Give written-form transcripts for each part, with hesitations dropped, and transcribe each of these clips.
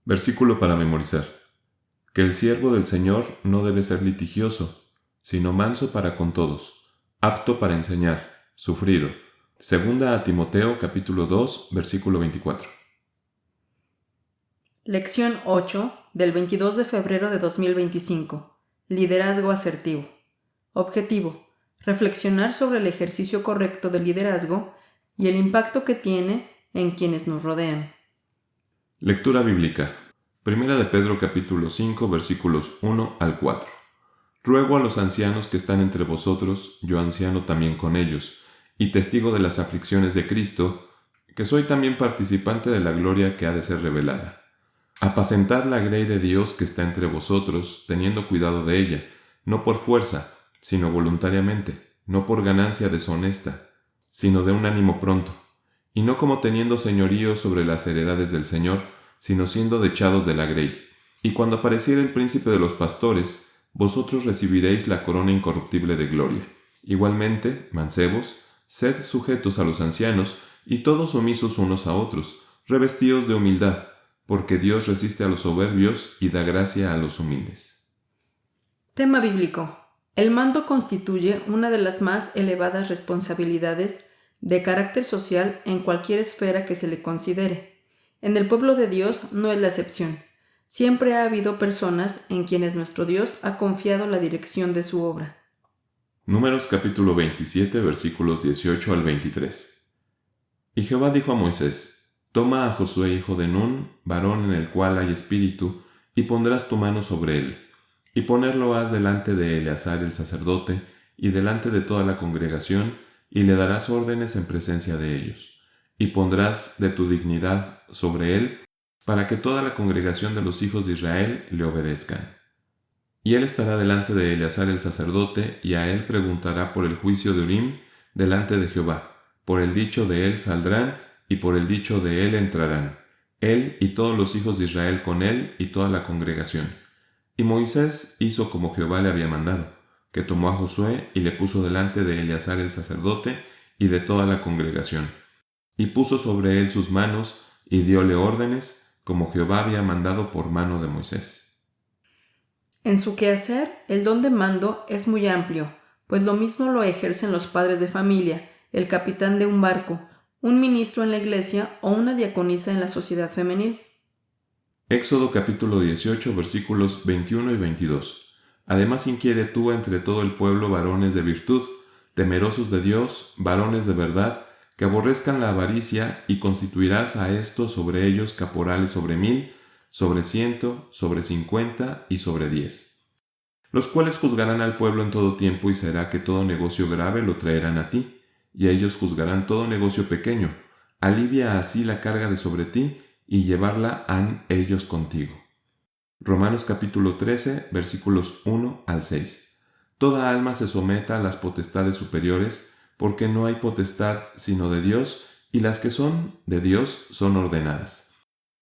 Versículo para memorizar. Que el siervo del Señor no debe ser litigioso, sino manso para con todos, apto para enseñar, sufrido. Segunda a Timoteo capítulo 2, versículo 24. Lección 8 del 22 de febrero de 2025. Liderazgo asertivo. Objetivo: reflexionar sobre el ejercicio correcto del liderazgo y el impacto que tiene en quienes nos rodean. Lectura bíblica. Primera de Pedro capítulo 5, versículos 1 al 4. Ruego a los ancianos que están entre vosotros, yo anciano también con ellos, y testigo de las aflicciones de Cristo, que soy también participante de la gloria que ha de ser revelada. Apacentad la grey de Dios que está entre vosotros, teniendo cuidado de ella, no por fuerza, sino voluntariamente, no por ganancia deshonesta, sino de un ánimo pronto, y no como teniendo señorío sobre las heredades del Señor, sino siendo dechados de la grey. Y cuando apareciere el príncipe de los pastores, vosotros recibiréis la corona incorruptible de gloria. Igualmente, mancebos, sed sujetos a los ancianos, y todos sumisos unos a otros, revestidos de humildad, porque Dios resiste a los soberbios y da gracia a los humildes. Tema bíblico. El mando constituye una de las más elevadas responsabilidades de carácter social en cualquier esfera que se le considere. En el pueblo de Dios no es la excepción. Siempre ha habido personas en quienes nuestro Dios ha confiado la dirección de su obra. Números capítulo 27, versículos 18 al 23. Y Jehová dijo a Moisés: Toma a Josué hijo de Nun, varón en el cual hay espíritu, y pondrás tu mano sobre él, y ponerlo has delante de Eleazar el sacerdote, y delante de toda la congregación, y le darás órdenes en presencia de ellos. Y pondrás de tu dignidad sobre él, para que toda la congregación de los hijos de Israel le obedezcan. Y él estará delante de Eleazar el sacerdote, y a él preguntará por el juicio de Urim delante de Jehová. Por el dicho de él saldrán, y por el dicho de él entrarán, él y todos los hijos de Israel con él y toda la congregación. Y Moisés hizo como Jehová le había mandado, que tomó a Josué y le puso delante de Eleazar el sacerdote y de toda la congregación. Y puso sobre él sus manos, y dióle órdenes, como Jehová había mandado por mano de Moisés. En su quehacer, el don de mando es muy amplio, pues lo mismo lo ejercen los padres de familia, el capitán de un barco, un ministro en la iglesia o una diaconisa en la sociedad femenil. Éxodo capítulo 18, versículos 21 y 22. Además inquiere tú entre todo el pueblo varones de virtud, temerosos de Dios, varones de verdad, que aborrezcan la avaricia, y constituirás a estos sobre ellos caporales sobre 1000, sobre 100, sobre 50 y sobre 10. Los cuales juzgarán al pueblo en todo tiempo, y será que todo negocio grave lo traerán a ti, y ellos juzgarán todo negocio pequeño. Alivia así la carga de sobre ti, y llevarla han ellos contigo. Romanos capítulo 13, versículos 1 al 6. Toda alma se someta a las potestades superiores, porque no hay potestad sino de Dios, y las que son de Dios son ordenadas.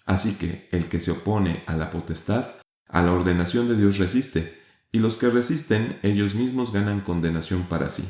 Así que el que se opone a la potestad, a la ordenación de Dios resiste, y los que resisten ellos mismos ganan condenación para sí.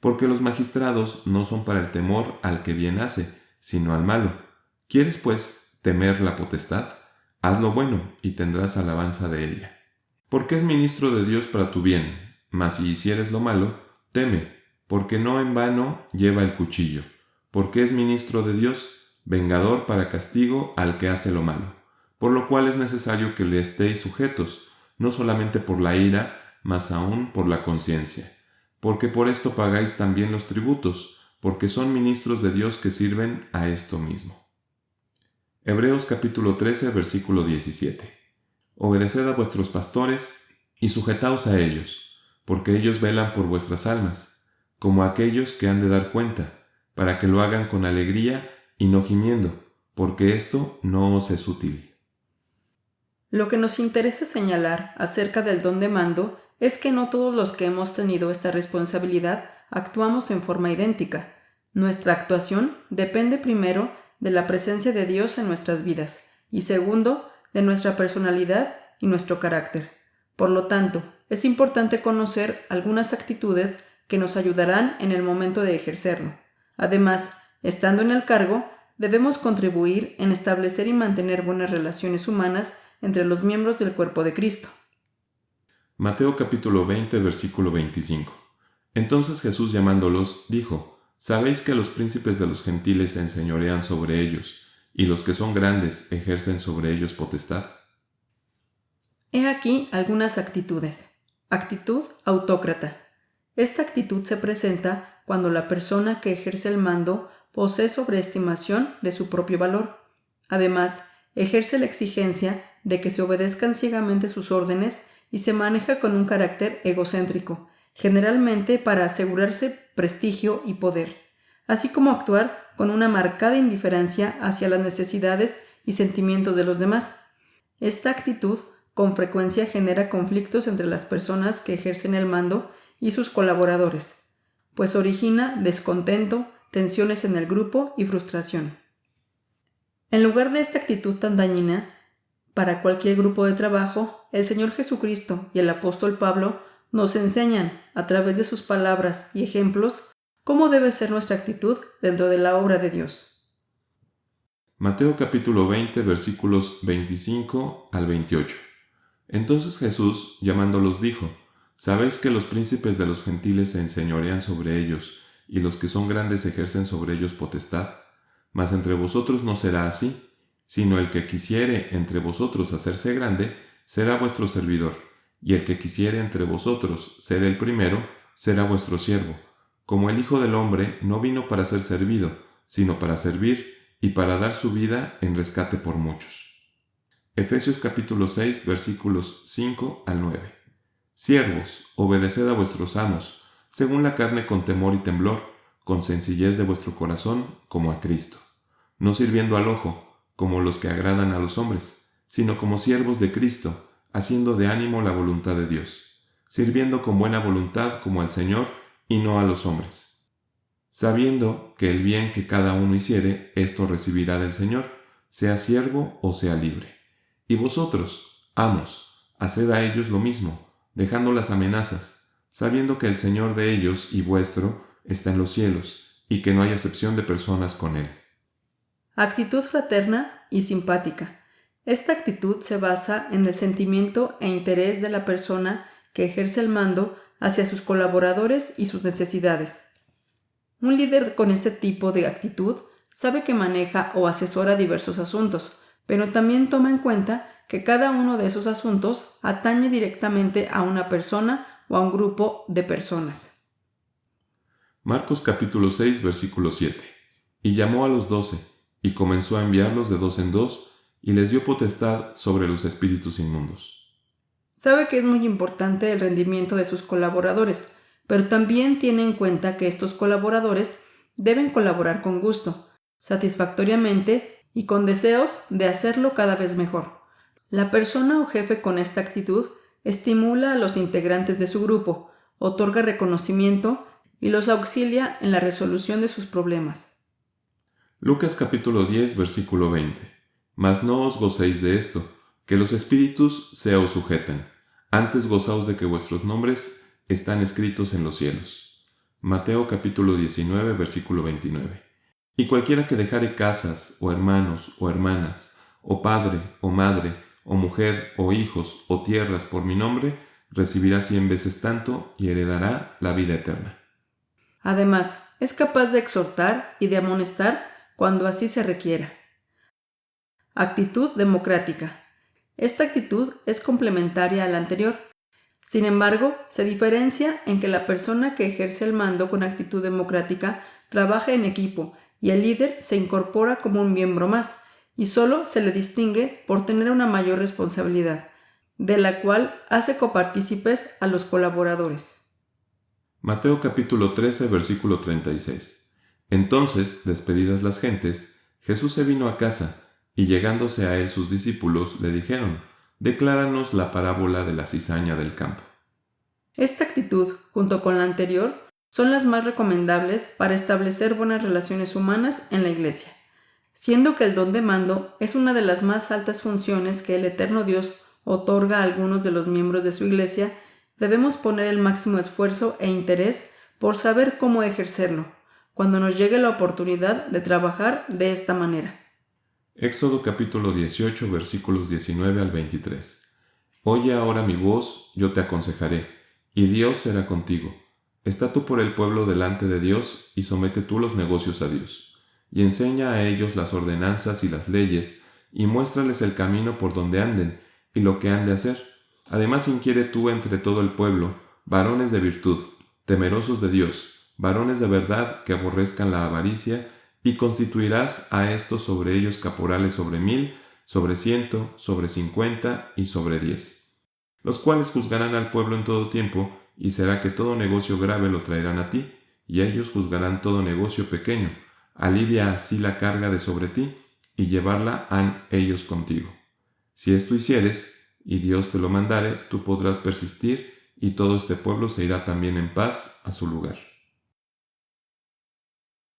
Porque los magistrados no son para el temor al que bien hace, sino al malo. ¿Quieres, pues, temer la potestad? Haz lo bueno, y tendrás alabanza de ella. Porque es ministro de Dios para tu bien, mas si hicieres lo malo, teme, porque no en vano lleva el cuchillo, porque es ministro de Dios, vengador para castigo al que hace lo malo, por lo cual es necesario que le estéis sujetos, no solamente por la ira, mas aún por la conciencia, porque por esto pagáis también los tributos, porque son ministros de Dios que sirven a esto mismo. Hebreos capítulo 13, versículo 17. Obedeced a vuestros pastores y sujetaos a ellos, porque ellos velan por vuestras almas, como aquellos que han de dar cuenta, para que lo hagan con alegría y no gimiendo, porque esto no os es útil. Lo que nos interesa señalar acerca del don de mando es que no todos los que hemos tenido esta responsabilidad actuamos en forma idéntica. Nuestra actuación depende primero de la presencia de Dios en nuestras vidas y segundo, de nuestra personalidad y nuestro carácter. Por lo tanto, es importante conocer algunas actitudes que nos ayudarán en el momento de ejercerlo. Además, estando en el cargo, debemos contribuir en establecer y mantener buenas relaciones humanas entre los miembros del cuerpo de Cristo. Mateo capítulo 20, versículo 25. Entonces Jesús llamándolos, dijo: ¿Sabéis que los príncipes de los gentiles se enseñorean sobre ellos, y los que son grandes ejercen sobre ellos potestad? He aquí algunas actitudes. Actitud autócrata. Esta actitud se presenta cuando la persona que ejerce el mando posee sobreestimación de su propio valor. Además, ejerce la exigencia de que se obedezcan ciegamente sus órdenes y se maneja con un carácter egocéntrico, generalmente para asegurarse prestigio y poder, así como actuar con una marcada indiferencia hacia las necesidades y sentimientos de los demás. Esta actitud con frecuencia genera conflictos entre las personas que ejercen el mando y sus colaboradores, pues origina descontento, tensiones en el grupo y frustración. En lugar de esta actitud tan dañina para cualquier grupo de trabajo, el Señor Jesucristo y el apóstol Pablo nos enseñan, a través de sus palabras y ejemplos, cómo debe ser nuestra actitud dentro de la obra de Dios. Mateo capítulo 20, versículos 25 al 28. Entonces Jesús, llamándolos, dijo: ¿Sabéis que los príncipes de los gentiles se enseñorean sobre ellos, y los que son grandes ejercen sobre ellos potestad? Mas entre vosotros no será así, sino el que quisiere entre vosotros hacerse grande, será vuestro servidor, y el que quisiere entre vosotros ser el primero, será vuestro siervo. Como el Hijo del Hombre no vino para ser servido, sino para servir, y para dar su vida en rescate por muchos. Efesios capítulo 6, versículos 5 al 9. Siervos, obedeced a vuestros amos, según la carne con temor y temblor, con sencillez de vuestro corazón, como a Cristo, no sirviendo al ojo, como los que agradan a los hombres, sino como siervos de Cristo, haciendo de ánimo la voluntad de Dios, sirviendo con buena voluntad como al Señor y no a los hombres, sabiendo que el bien que cada uno hiciere, esto recibirá del Señor, sea siervo o sea libre. Y vosotros, amos, haced a ellos lo mismo, dejando las amenazas, sabiendo que el Señor de ellos y vuestro está en los cielos, y que no hay acepción de personas con él. Actitud fraterna y simpática. Esta actitud se basa en el sentimiento e interés de la persona que ejerce el mando hacia sus colaboradores y sus necesidades. Un líder con este tipo de actitud sabe que maneja o asesora diversos asuntos, pero también toma en cuenta que cada uno de esos asuntos atañe directamente a una persona o a un grupo de personas. Marcos capítulo 6, versículo 7. Y llamó a los 12, y comenzó a enviarlos de 2 en 2, y les dio potestad sobre los espíritus inmundos. Sabe que es muy importante el rendimiento de sus colaboradores, pero también tiene en cuenta que estos colaboradores deben colaborar con gusto, satisfactoriamente y con deseos de hacerlo cada vez mejor. La persona o jefe con esta actitud estimula a los integrantes de su grupo, otorga reconocimiento y los auxilia en la resolución de sus problemas. Lucas capítulo 10, versículo 20. Mas no os gocéis de esto, que los espíritus se os sujeten, antes gozaos de que vuestros nombres están escritos en los cielos. Mateo capítulo 19, versículo 29. Y cualquiera que dejare casas, o hermanos, o hermanas, o padre, o madre, o mujer, o hijos, o tierras por mi nombre, recibirá 100 veces tanto y heredará la vida eterna. Además, es capaz de exhortar y de amonestar cuando así se requiera. Actitud democrática. Esta actitud es complementaria a la anterior. Sin embargo, se diferencia en que la persona que ejerce el mando con actitud democrática trabaja en equipo y el líder se incorpora como un miembro más, y solo se le distingue por tener una mayor responsabilidad, de la cual hace copartícipes a los colaboradores. Mateo capítulo 13, versículo 36. Entonces, despedidas las gentes, Jesús se vino a casa, y llegándose a él sus discípulos le dijeron: Decláranos la parábola de la cizaña del campo. Esta actitud, junto con la anterior, son las más recomendables para establecer buenas relaciones humanas en la Iglesia. Siendo que el don de mando es una de las más altas funciones que el Eterno Dios otorga a algunos de los miembros de su Iglesia, debemos poner el máximo esfuerzo e interés por saber cómo ejercerlo, cuando nos llegue la oportunidad de trabajar de esta manera. Éxodo capítulo 18 versículos 19 al 23. Oye ahora mi voz, yo te aconsejaré, y Dios será contigo. Está tú por el pueblo delante de Dios, y somete tú los negocios a Dios. Y enseña a ellos las ordenanzas y las leyes, y muéstrales el camino por donde anden, y lo que han de hacer. Además inquiere tú entre todo el pueblo, varones de virtud, temerosos de Dios, varones de verdad que aborrezcan la avaricia, y constituirás a estos sobre ellos caporales sobre 1000, sobre 100, sobre 50 y sobre 10, los cuales juzgarán al pueblo en todo tiempo, y será que todo negocio grave lo traerán a ti, y ellos juzgarán todo negocio pequeño. Alivia así la carga de sobre ti, y llevarla han ellos contigo. Si esto hicieres, y Dios te lo mandare, tú podrás persistir, y todo este pueblo se irá también en paz a su lugar.